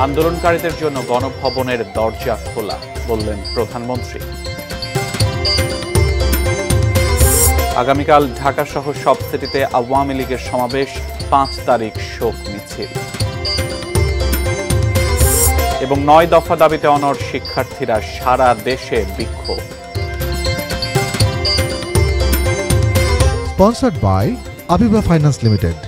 আন্দোলনকারীদের জন্য গণভবনের দরজা খোলা, বললেন প্রধানমন্ত্রী। আগামীকাল ঢাকা সহ সব সিটিতে আওয়ামী লীগের সমাবেশ, 5 তারিখ শোক মিছিল। এবং 9 দফা দাবিতে অনড় শিক্ষার্থীরা, সারা দেশে বিক্ষোভ। Sponsored by Abiba Finance Limited.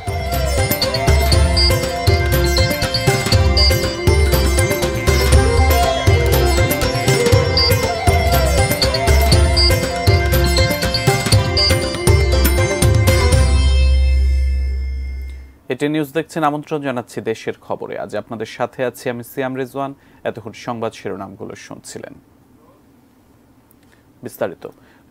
এটি নিউজ দেখছেন, আমন্ত্রণ জানাচ্ছি দেশের খবরে। আজ আপনাদের সাথে আছি আমি সিয়াম রেজওয়ান। এতক্ষণ সংবাদ শিরোনামগুলো শুনছিলেন। বিস্তারিত।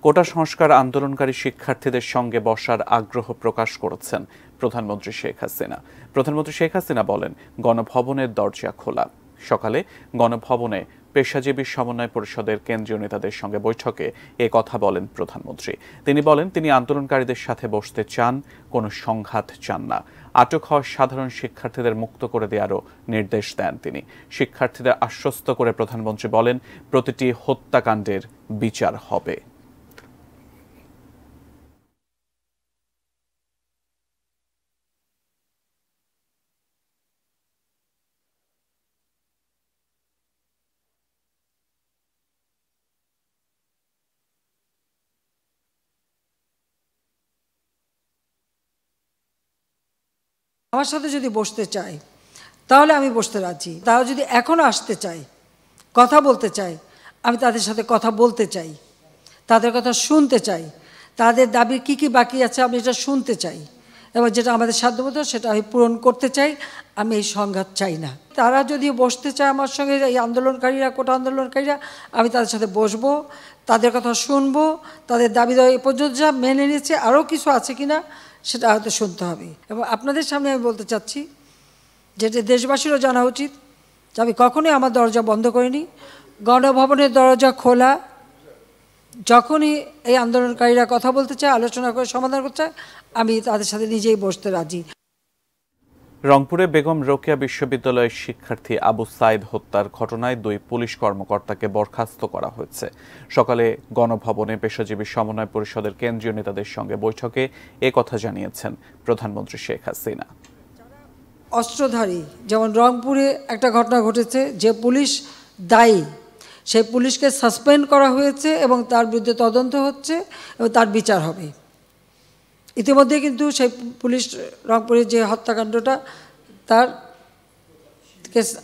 কোটা সংস্কার আন্দোলনকারী শিক্ষার্থীদের সঙ্গে বসার আগ্রহ প্রকাশ করেছেন প্রধানমন্ত্রী শেখ হাসিনা। প্রধানমন্ত্রী শেখ হাসিনা বলেন, গণভবনের দরজা খোলা। সকালে গণভবনে পেশাজীবী সমন্বয় পরিষদের কেন্দ্রীয় নেতাদের সঙ্গে বৈঠকে এ কথা বলেন প্রধানমন্ত্রী। তিনি বলেন, তিনি আন্দোলনকারীদের সাথে বসতে চান, কোনো সংঘাত চান না। আটক হওয়া সাধারণ শিক্ষার্থীদের মুক্ত করে দেওয়ারও নির্দেশ দেন তিনি। শিক্ষার্থীদের আশ্বস্ত করে প্রধানমন্ত্রী বলেন, প্রতিটি হত্যাকাণ্ডের বিচার হবে। আমার সাথে যদি বসতে চায় তাহলে আমি বসতে রাজি। তারা যদি এখনও আসতে চায়, কথা বলতে চায়, আমি তাদের সাথে কথা বলতে চাই, তাদের কথা শুনতে চাই, তাদের দাবি কি কি বাকি আছে আমি এটা শুনতে চাই, এবং যেটা আমাদের সাধ্যমতো সেটা আমি পূরণ করতে চাই। আমি এই সংঘাত চাই না। তারা যদি বসতে চায় আমার সঙ্গে, এই আন্দোলনকারীরা, কোটা আন্দোলনকারীরা, আমি তাদের সাথে বসবো, তাদের কথা শুনবো, তাদের দাবি দেওয়া এ পর্যন্ত যা মেনে নিয়েছে আরও কিছু আছে কিনা সেটা হয়তো শুনতে হবে। এবং আপনাদের সামনে আমি বলতে চাচ্ছি, যেটা দেশবাসীরও জানা উচিত, যে আমি কখনোই আমার দরজা বন্ধ করিনি। গণভবনের দরজা খোলা। যখনই এই আন্দোলনকারীরা কথা বলতে চায়, আলোচনা করে সমাধান করতে চায়, আমি তাদের সাথে নিজেই বসতে রাজি। রংপুরে বেগম রোকেয়া বিশ্ববিদ্যালয়ের শিক্ষার্থী আবু সাইদ হত্যার ঘটনায় 2 পুলিশ কর্মকর্তাকে বরখাস্ত করা হয়েছে। সকালে গণভবনে পেশাজীবী সমন্বয় পরিষদের কেন্দ্রীয় নেতাদের সঙ্গে বৈঠকে এ কথা জানিয়েছেন প্রধানমন্ত্রী শেখ হাসিনা। অস্ত্রধারী, যেমন রংপুরে একটা ঘটনা ঘটেছে, যে পুলিশ দায়ী সেই পুলিশকে সাসপেন্ড করা হয়েছে এবং তার বিরুদ্ধে তদন্ত হচ্ছে এবং তার বিচার হবে। ইতিমধ্যে কিন্তু সেই পুলিশ রংপুরের যে হত্যাকাণ্ডটা, তার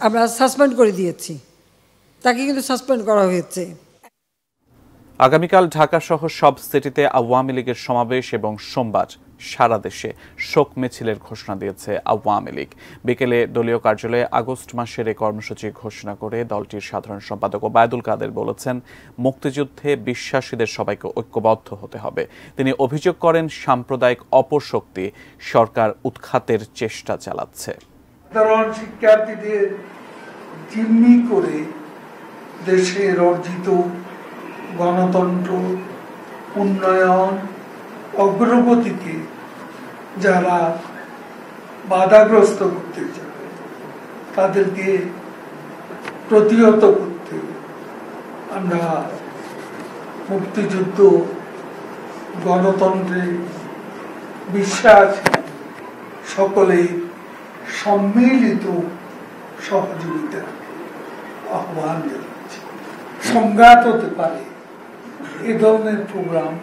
আমরা সাসপেন্ড করে দিয়েছি, তাকে কিন্তু সাসপেন্ড করা হয়েছে। আগামীকাল ঢাকা সহ সব সিটিতে আওয়ামী লীগের সমাবেশ এবং সোমবার সারা দেশে শোক মিছিলের ঘোষণা দিয়েছে আওয়ামী লীগ। বিকেলে দলীয় কার্যালয়ে আগস্ট মাসের এই কর্মসূচি ঘোষণা করে দলটির সাধারণ সম্পাদক ওবায়দুল কাদের বলেছেন, মুক্তিযুদ্ধে বিশ্বাসীদের সবাইকে ঐক্যবদ্ধ হতে হবে। তিনি অভিযোগ করেন, সাম্প্রদায়িক অপশক্তি সরকার উৎখাতের চেষ্টা চালাচ্ছে। সাধারণ শিক্ষার্থীদের জিম্মি করে দেশের অর্জিত গণতন্ত্র, উন্নয়ন, অগ্রগতিকে যারা বাধাগ্রস্ত করতে চায়, তাদেরকে প্রতিহত করতে আমরা মুক্তিযুদ্ধ, গণতন্ত্রে বিশ্বাস সকলেই সম্মিলিত সহযোগিতা আহ্বান জানাচ্ছি। সংঘাত হতে পারে, এ ধরনের প্রোগ্রাম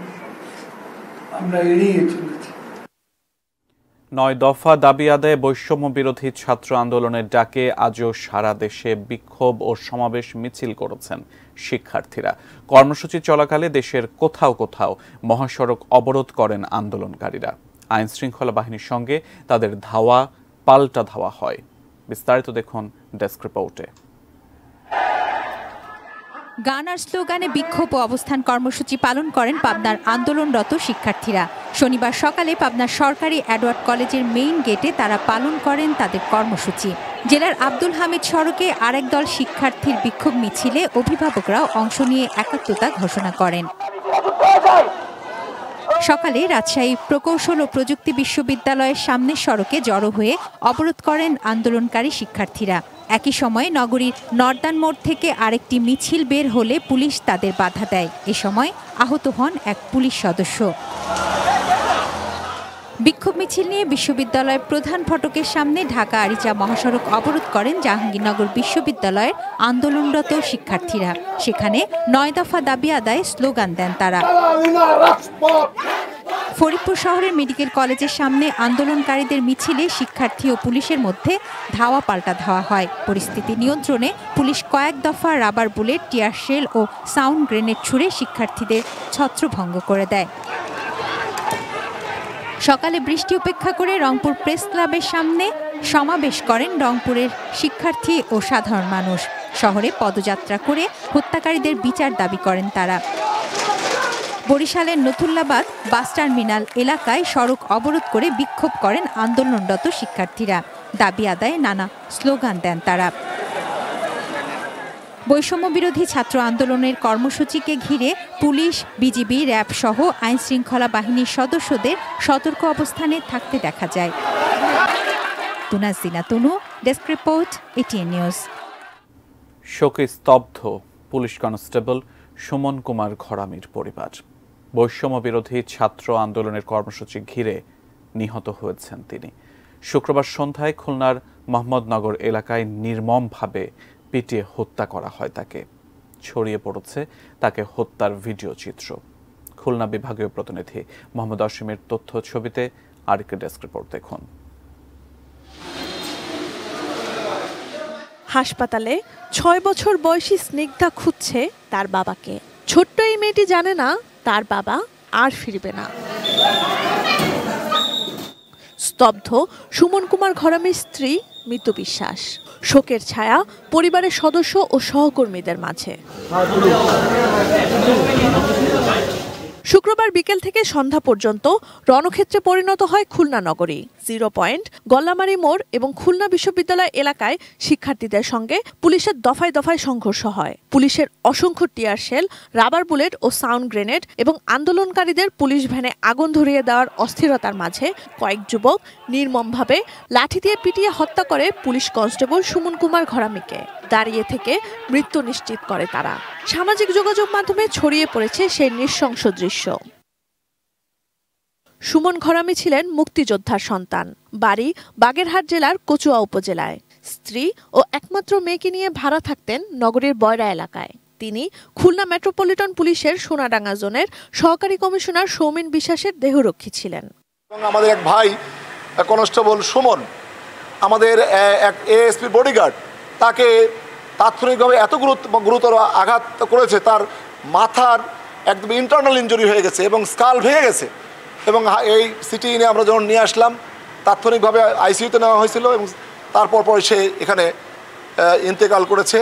আমরা এড়িয়ে চলেছি। 9 দফা দাবি আদায়ে বৈষম্য বিরোধী ছাত্র আন্দোলনের ডাকে আজও সারা দেশে বিক্ষোভ ও সমাবেশ মিছিল করেছেন শিক্ষার্থীরা। কর্মসূচি চলাকালে দেশের কোথাও কোথাও মহাসড়ক অবরোধ করেন আন্দোলনকারীরা। আইন শৃঙ্খলা বাহিনীর সঙ্গে তাদের ধাওয়া পাল্টা ধাওয়া হয়। বিস্তারিত দেখুন ডেস্ক রিপোর্টে। গান আর স্লোগানে বিক্ষোভ ও অবস্থান কর্মসূচি পালন করেন পাবনার আন্দোলনরত শিক্ষার্থীরা। শনিবার সকালে পাবনার সরকারি এডওয়ার্ড কলেজের মেইন গেটে তারা পালন করেন তাদের কর্মসূচি। জেলার আব্দুল হামিদ সড়কে আরেক দল শিক্ষার্থীর বিক্ষোভ মিছিলে অভিভাবকরাও অংশ নিয়ে একাত্মতা ঘোষণা করেন। সকালে রাজশাহী প্রকৌশল ও প্রযুক্তি বিশ্ববিদ্যালয়ের সামনের সড়কে জড়ো হয়ে অবরোধ করেন আন্দোলনকারী শিক্ষার্থীরা। একই সময়ে নগরীর নর্দান মোড় থেকে আরেকটি মিছিল বের হলে পুলিশ তাদের বাধা দেয়। এ সময় আহত হন এক পুলিশ সদস্য। বিক্ষোভ মিছিল নিয়ে বিশ্ববিদ্যালয়ের প্রধান ফটকের সামনে ঢাকা আরিচা মহাসড়ক অবরোধ করেন জাহাঙ্গীরনগর বিশ্ববিদ্যালয়ের আন্দোলনরত শিক্ষার্থীরা। সেখানে 9 দফা দাবি আদায়ে স্লোগান দেন তারা। ফরিদপুর শহরের মেডিকেল কলেজের সামনে আন্দোলনকারীদের মিছিলে শিক্ষার্থী ও পুলিশের মধ্যে ধাওয়া পাল্টা ধাওয়া হয়। পরিস্থিতি নিয়ন্ত্রণে পুলিশ কয়েক দফা রাবার বুলেট, টিয়ার শেল ও সাউন্ড গ্রেনেড ছুড়ে শিক্ষার্থীদের ছত্রভঙ্গ করে দেয়। সকালে বৃষ্টি উপেক্ষা করে রংপুর প্রেস ক্লাবের সামনে সমাবেশ করেন রংপুরের শিক্ষার্থী ও সাধারণ মানুষ। শহরে পদযাত্রা করে হত্যাকারীদের বিচার দাবি করেন তারা। বরিশালের নথুল্লাবাদ বাস টার্মিনাল এলাকায় সড়ক অবরোধ করে বিক্ষোভ করেন আন্দোলনরত শিক্ষার্থীরা। দাবি আদায়ে নানা স্লোগান দেন তারা। বৈষম্য বিরোধী ছাত্র আন্দোলনের কর্মসূচিকে ঘিরে পুলিশ, বিজিবি, র্যাব সহ আইনশৃঙ্খলা বাহিনীর সদস্যদের সতর্ক অবস্থানে থাকতে দেখা যায়। তুনাজিনা তনু, ডেস্ক রিপোর্ট, এটিএন নিউজ। শোকে স্তব্ধ পুলিশ কনস্টেবল সুমন কুমার ঘরামির পরিবার। বৈষম্য বিরোধী ছাত্র আন্দোলনের কর্মসূচি ঘিরে নিহত হয়েছেন তিনি। শুক্রবার সন্ধ্যায় খুলনার মোহাম্মদনগর এলাকায় নির্মমভাবে পিটিয়ে হত্যা করা হয় তাকে। ছড়িয়ে পড়েছে তাকে হত্যার ভিডিও চিত্র। খুলনা বিভাগীয় প্রতিনিধি মোহাম্মদ অসীমের তথ্য ছবিতে আরেকটি ডেস্ক রিপোর্ট দেখুন। হাসপাতালে 6 বছর বয়সী স্নিগ্ধা খুঁজছে তার বাবাকে। ছোট্ট এই মেয়েটি জানে না তার বাবা আর ফিরবে না। স্তব্ধ সুমন কুমার ঘরামির স্ত্রী মিতু বিশ্বাস। শোকের ছায়া পরিবারের সদস্য ও সহকর্মীদের মাঝে। শুক্রবার বিকেল থেকে সন্ধ্যা পর্যন্ত রণক্ষেত্রে পরিণত হয় খুলনা নগরী। 0 পয়েন্ট, গল্লামারী মোড় এবং খুলনা বিশ্ববিদ্যালয় এলাকায় শিক্ষার্থীদের সঙ্গে পুলিশের দফায় দফায় সংঘর্ষ হয়। পুলিশের অসংখ্য টিয়ার শেল, রাবার বুলেট ও সাউন্ড গ্রেনেড এবং আন্দোলনকারীদের পুলিশ ভ্যানে আগুন ধরিয়ে দেওয়ার অস্থিরতার মাঝে কয়েক যুবক নির্মমভাবে লাঠি দিয়ে পিটিয়ে হত্যা করে পুলিশ কনস্টেবল সুমন কুমার ঘরামিকে। দাঁড়িয়ে থেকে মৃত্যু নিশ্চিত করে তারা। সামাজিক যোগাযোগ মাধ্যমে ছড়িয়ে পড়েছে সেই নৃশংস দৃশ্য। সুমন ঘরামি ছিলেন মুক্তিযোদ্ধার সন্তান। বাড়ি বাগেরহাট জেলার কচুয়া উপজেলায়। স্ত্রী ও একমাত্র মেয়েকে নিয়ে ভাড়া থাকতেন নগরীর বয়রা এলাকায়। তিনি খুলনা মেট্রোপলিটন পুলিশের সোনাডাঙ্গা জোনের সহকারী কমিশনার সৌমিন বিশ্বাসের দেহরক্ষী ছিলেন। আমাদের এক ভাই কনস্টেবল সুমন, আমাদের এক এএসপি বডিগার্ড, তাকে তাৎক্ষণিকভাবে এত গুরুতর আঘাত করেছে, তার মাথার একদম ইন্টারনাল ইনজুরি হয়ে গেছে এবং স্কাল ভেঙে গেছে। এবং এই সিটি নিয়ে আমরা যখন নিয়ে আসলাম, তাৎক্ষণিকভাবে আইসিইউতে নেওয়া হয়েছিল এবং তারপর সে এখানে ইন্তেকাল করেছে।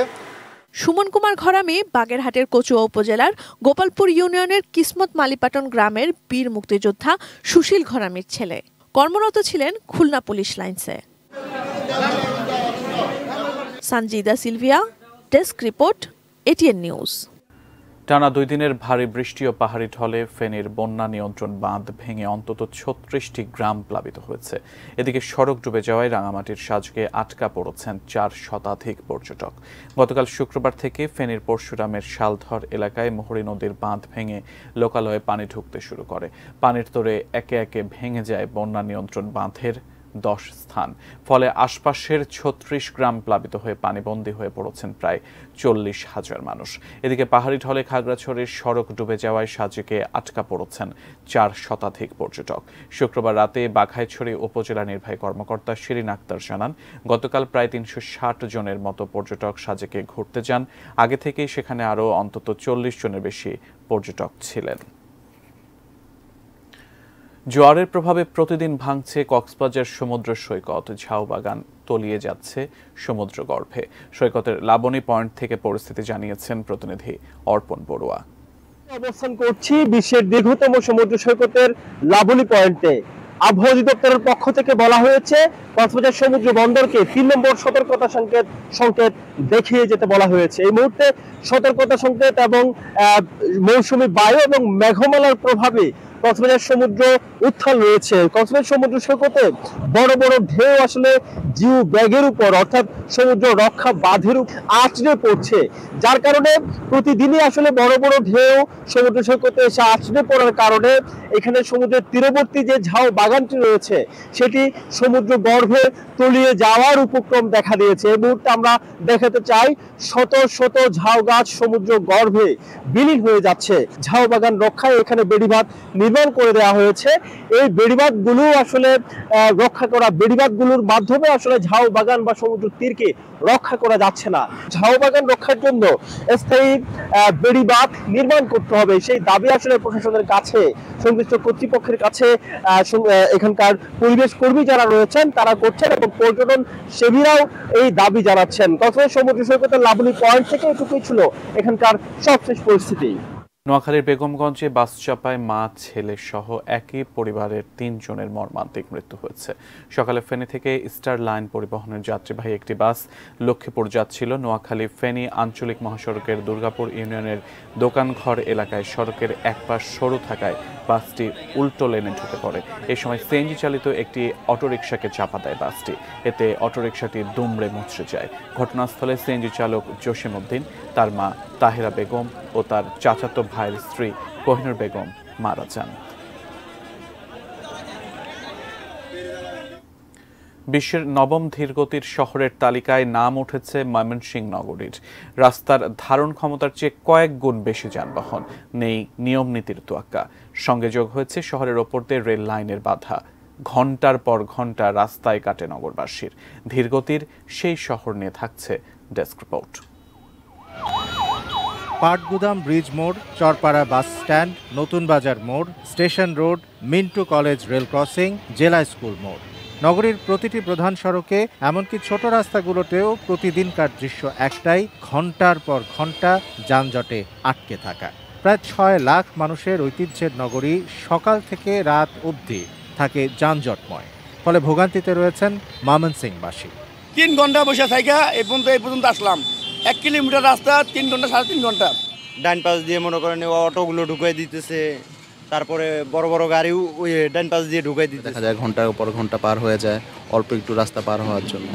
সুমন কুমার ঘরামি বাগেরহাটের কচুয়া উপজেলার গোপালপুর ইউনিয়নের কিসমত মালিপাটন গ্রামের বীর মুক্তিযোদ্ধা সুশীল ঘরামির ছেলে। কর্মরত ছিলেন খুলনা পুলিশ লাইন্সে। Sanjida Sylvia, desk report, ATN news. টানা 2 দিনের ভারী বৃষ্টি ও পাহাড়ি ঢলে ফেনীর বন্যা নিয়ন্ত্রণ বাঁধ ভেঙে অন্তত 36টি গ্রাম প্লাবিত হয়েছে। এদিকে সড়ক ডুবে যাওয়ায় রাঙামাটির সাজকে আটকা পড়েছেন 4 শতাধিক পর্যটক। গতকাল শুক্রবার থেকে ফেনীর পরশুরামের শালধর এলাকায় মুহুরী নদীর বাঁধ ভেঙে লোকালয়ে পানি ঢুকতে শুরু করে। পানির তোড়ে একে একে ভেঙে যায় বন্যা নিয়ন্ত্রণ বাঁধের 10 স্থান। ফলে আশপাশের 36 গ্রাম প্লাবিত হয়ে পানিবন্দী হয়ে পড়েছেন প্রায় 40,000 মানুষ। এদিকে পাহাড়ি ঢলে খাগড়াছড়ির সড়ক ডুবে যাওয়ায় সাজেকে আটকা পড়েছেন 4 শতাধিক পর্যটক। শুক্রবার রাতে বাঘাইছড়ি উপজেলা নির্বাহী কর্মকর্তা শিরিন আক্তার জানান, গতকাল প্রায় 360 জনের মতো পর্যটক সাজেকে ঘুরতে যান। আগে থেকেই সেখানে আরও অন্তত 40 জনের বেশি পর্যটক ছিলেন। জোয়ারের প্রভাবে প্রতিদিন ভাঙছে কক্সবাজার সমুদ্র সৈকত। ঝাউবাগান তলিয়ে যাচ্ছে সমুদ্র গর্ভে। সৈকতের লাবণী পয়েন্ট থেকে পরিস্থিতি জানিয়েছেন প্রতিনিধি অর্পণ বড়ুয়া। অবস্থান করছি বিশ্বের দীর্ঘতম সমুদ্র সৈকতের লাবণী পয়েন্টে। আবহাওয়া অধিদপ্তরের পক্ষ থেকে বলা হয়েছে কক্সবাজার সমুদ্র বন্দরকে 3 নম্বর সতর্কতা সংকেত দেখিয়ে যেতে বলা হয়েছে। এই মুহূর্তে সতর্কতা সংকেত এবং মৌসুমী বায়ু এবং মেঘমালার প্রভাবে কক্সবাজার সমুদ্র উত্থান রয়েছে। কক্সবাজার সমুদ্র সৈকতে বড় বড় ঢেউ আসলে জিও ব্যাগের উপর অর্থাৎ সমুদ্র রক্ষা বাঁধের আছড়ে পড়ছে, যার কারণে প্রতিদিনই আসলে বড় বড় ঢেউ সমুদ্র সৈকতে এসে আছড়ে পড়ার কারণে এখানে সমুদ্রের তীরবর্তী যে ঝাউ বাগানটি রয়েছে সেটি সমুদ্র গর্ভে তলিয়ে যাওয়ার উপক্রম দেখা দিয়েছে। এই মুহূর্তে আমরা দেখাতে চাই শত শত ঝাউ গাছ সমুদ্র গর্ভে বিলীন হয়ে যাচ্ছে। ঝাউ বাগান রক্ষায় এখানে বেড়িবাঁধ নির্মাণ করে দেওয়া হয়েছে। এই বেড়িবাঁধগুলো আসলে রক্ষা করা, বেড়িবাঁধগুলোর মাধ্যমে আসলে ঝাউ বাগান বা সমুদ্র তীরকে রক্ষা করা যাচ্ছে না। ঝাউ বাগান রক্ষার জন্য স্থায়ী বেড়িবাঁধ নির্মাণ করতে হবে, সেই দাবি আসলে প্রশাসনের কাছে, সংশ্লিষ্ট কর্তৃপক্ষের কাছে এখানকার পরিবেশ কর্মী যারা রয়েছেন তারা করছেন এবং পর্যটন সেবীরাও এই দাবি জানাচ্ছেন। কক্সবাজার সমুদ্র সৈকতের লাবণী পয়েন্ট থেকে এটুকুই ছিল এখানকার সবশেষ পরিস্থিতি। নোয়াখালীর বেগমগঞ্জে বাস চাপায় মা ছেলে সহ একই পরিবারের ৩ জনের মর্মান্তিক মৃত্যু হয়েছে। সকালে ফেনী থেকে স্টার লাইন পরিবহনের যাত্রীবাহী একটি বাস লক্ষ্মীপুর যাচ্ছিল। নোয়াখালী ফেনী আঞ্চলিক মহাসড়কের দুর্গাপুর ইউনিয়নের দোকানঘর এলাকায় সড়কের এক পাশ সরু থাকায় বাসটি উল্টো লেনে ঢুকে পড়ে। এ সময় সিএনজি চালিত একটি অটোরিকশাকে চাপা দেয় বাসটি। এতে অটোরিকশাটি দুমড়ে মুচড়ে যায়। ঘটনাস্থলে সিএনজি চালক জসিম উদ্দিন, তার মা তাহেরা বেগম ও তার চাচাতো ভাইয়ের স্ত্রী কোহিনুর বেগম মারা যান। বিশ্বের ৯ম ধীরগতির শহরের তালিকায় নাম উঠেছে ময়মনসিংহ নগরীর। রাস্তার ধারণ ক্ষমতার চেয়ে কয়েক গুণ বেশি যানবাহন, নেই নিয়ম নীতির তোয়াক্কা। সঙ্গে যোগ হয়েছে শহরের ওপর দিয়ে রেল লাইনের বাধা। ঘন্টার পর ঘন্টা রাস্তায় কাটে নগরবাসীর। ধীরগতির সেই শহর নিয়ে থাকছে ডেস্ক রিপোর্ট। পাটগুদাম ব্রিজ মোড়, চরপাড়া বাস স্ট্যান্ড, নতুন বাজার মোড়, station road, Mintu college rail crossing, জেলা স্কুল মোড়। নগরীর প্রতিটি প্রধান সড়কে এমনকি ছোট রাস্তাগুলোতেও প্রতিদিনকার দৃশ্য একটাই, ঘন্টার পর ঘন্টা যানজটে আটকে থাকা। প্রায় ৬ লাখ মানুষের ঐতিহ্যের নগরী সকাল থেকে রাত অবধি থাকে যানজটময়। ফলে ভোগান্তিতে রয়েছেন ময়মনসিংহবাসী। ৩ ঘন্টা বসে থাকা এই পর্যন্ত আসলাম। ১ কিলোমিটার রাস্তা ৩ ঘন্টা, ৩.৫ ঘন্টা। ডান পাশ দিয়ে মনে করেন অটোগুলো ঢুকাই দিতেছে, তারপরে বড় বড় গাড়িও ওই ডান পাশ দিয়ে ঢুকাই দিতে দেখা যায়। ঘন্টার পর ঘন্টা পার হয়ে যায় অল্প একটু রাস্তা পার হওয়ার জন্য।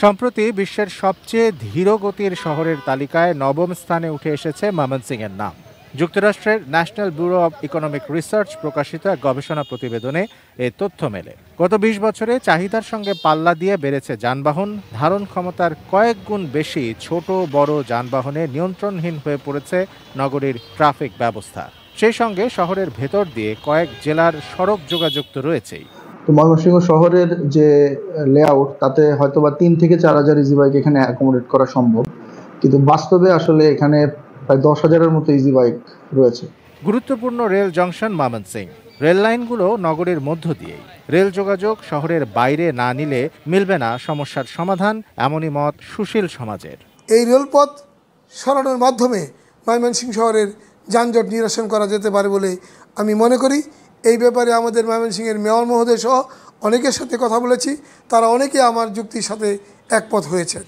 সম্প্রতি বিশ্বের সবচেয়ে ধীরগতির শহরের তালিকায় ৯ম স্থানে উঠে এসেছে ময়মনসিংহের নাম। যুক্তরাষ্ট্রের national bureau of economic research প্রকাশিত এক গবেষণা প্রতিবেদনে এ তথ্য মেলে। গত ২০ বছরে চাহিদার সঙ্গে পাল্লা দিয়ে বেড়েছে যানবাহন। ধারণ ক্ষমতার কয়েক গুণ বেশি ছোট বড় যানবাহনে নিয়ন্ত্রণহীন হয়ে পড়েছে নগরীর ট্রাফিক ব্যবস্থা। সেই সঙ্গে শহরের ভেতর দিয়ে কয়েক জেলার সড়ক যোগাযোগ তো রয়েছেই। তো ময়মনসিংহ শহরের যে লেআউট, তাতে হয়তোবা ৩ থেকে ৪,০০০ ইজি বাইক এখানে অ্যাকোমোডেট করা সম্ভব, কিন্তু বাস্তবে আসলে এখানে প্রায় ১০,০০০-এর মতো ইজি বাইক রয়েছে। গুরুত্বপূর্ণ রেল জংশন ময়মনসিংহ। রেল লাইনগুলো নগরীর মধ্য দিয়েই। রেল যোগাযোগ শহরের বাইরে না নিলে মিলবে না সমস্যার সমাধান, এমনই মত সুশীল সমাজের। এই রেলপথ সরানোর মাধ্যমে ময়মনসিংহ শহরের যানজট নিরসন করা যেতে পারে বলে আমি মনে করি। এই ব্যাপারে আমাদের ময়মনসিংহের মেয়র মহোদয় সহ অনেকের সাথে কথা বলেছি, তারা অনেকে আমার যুক্তির সাথে একমত হয়েছে।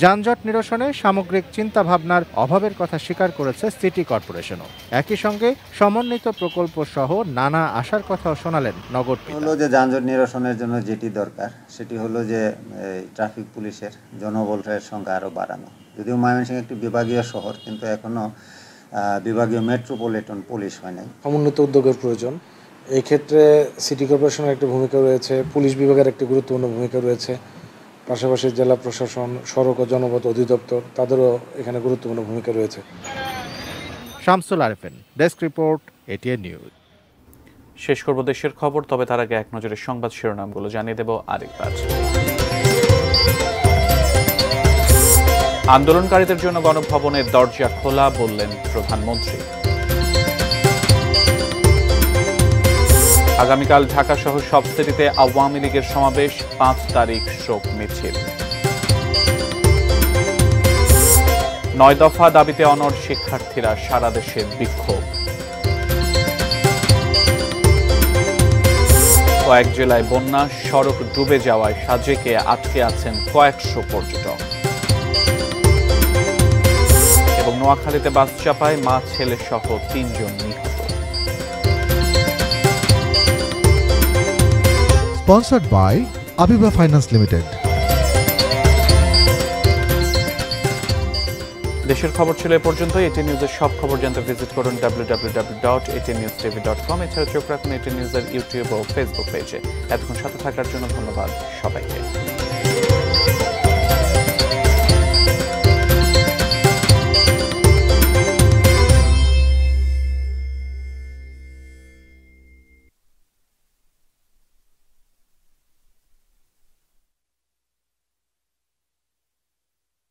যানজট নিরসনে সামগ্রিক চিন্তাভাবনার অভাবের কথা স্বীকার করেছে সিটি কর্পোরেশনও। একই সঙ্গে সমন্বিত প্রকল্প সহ নানা আশার কথাও শোনালেন নগর হলো যে যানজট নিরসনের জন্য যেটি দরকার সেটি হলো যে ট্রাফিক পুলিশের জনবলের সংখ্যা আরও বাড়ানো। যদিও ময়মনসিংহ একটি বিভাগীয় শহর, কিন্তু এখনও বিভাগীয় মেট্রোপলিটন পুলিশ হয় নাই। সমন্বিত উদ্যোগের প্রয়োজন। এই ক্ষেত্রে সিটি কর্পোরেশনের একটি ভূমিকা রয়েছে, পুলিশ বিভাগের একটি গুরুত্বপূর্ণ ভূমিকা রয়েছে, পাশাপাশি জেলা প্রশাসন, সড়ক ও জনপথ অধিদপ্তর, তাদেরও এখানে গুরুত্বপূর্ণ ভূমিকা রয়েছে। Shamsul Arefin, desk report, ATN news. শেষ করব দেশের খবর, তবে তার আগে এক নজরে সংবাদ শিরোনামগুলো জানিয়ে দেব আরেকবার। আন্দোলনকারীদের জন্য গণভবনের দরজা খোলা, বললেন প্রধানমন্ত্রী। আগামীকাল ঢাকা সহ সব সিটিতে আওয়ামী লীগের সমাবেশ, ৫ তারিখ শোক মিছিল। ৯ দফা দাবিতে অনড় শিক্ষার্থীরা, সারা দেশে বিক্ষোভ। কয়েক জেলায় বন্যা, সড়ক ডুবে যাওয়ায় সাজেকে আটকে আছেন কয়েকশো পর্যটক। এবং নোয়াখালীতে বাস চাপায় মা ছেলে সহ ৩ জন নিহত। Sponsored by Abiba Finance Limited. দেশের খবর ছিল এ পর্যন্ত। এটি নিউজের সব খবর জানতে ভিজিট করুন www.atnewstv.com। এছাড়া চোখ রাখুন এটি নিউজের ইউটিউব ও ফেসবুক পেজে। এতক্ষণ সাথে থাকার জন্য ধন্যবাদ সবাইকে।